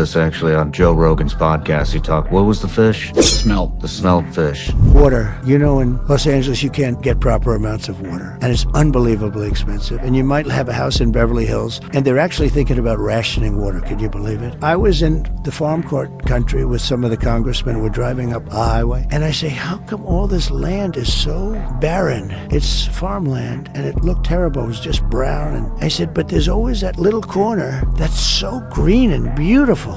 This actually on Joe Rogan's podcast. He talked, what was the fish? The smelt. The smelt fish. Water. You know, in Los Angeles, you can't get proper amounts of water, and it's unbelievably expensive. And you might have a house in Beverly Hills, and they're actually thinking about rationing water. Can you believe it? I was in the farm court country with some of the congressmen who were driving up a highway, and I say, how come all this land is so barren? It's farmland, and it looked terrible. It was just brown. And I said, but there's always that little corner that's so green and beautiful.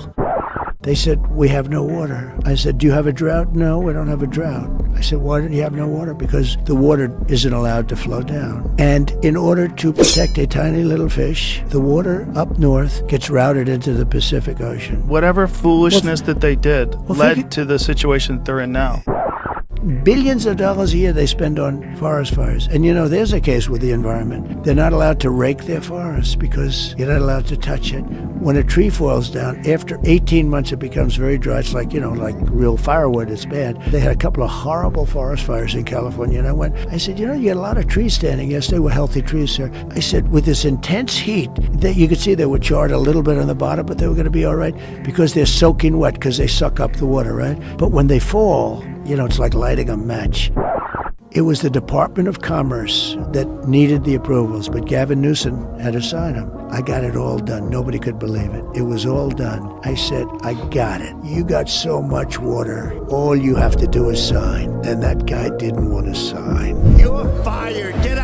They said, we have no water. I said, do you have a drought? No, we don't have a drought. I said, why don't you have no water? Because the water isn't allowed to flow down. And in order to protect a tiny little fish, the water up north gets routed into the Pacific Ocean. Whatever foolishness that they did led think- to the situation that they're in now. Billions of dollars a year they spend on forest fires. And you know, there's a case with the environment. They're not allowed to rake their forests because you're not allowed to touch it. When a tree falls down, after 18 months it becomes very dry. It's like, you know, like real firewood. It's bad. They had a couple of horrible forest fires in California. And I said, you know, you had a lot of trees standing. Yes, they were healthy trees, sir. I said, with this intense heat, that you could see they were charred a little bit on the bottom, but they were going to be all right because they're soaking wet because they suck up the water, right? But when they fall, you know, it's like lighting a match. It was the Department of Commerce that needed the approvals, but Gavin Newsom had to sign them. I got it all done. Nobody could believe it. It was all done. I said, I got it. You got so much water. All you have to do is sign. And that guy didn't want to sign. You're fired. Get out.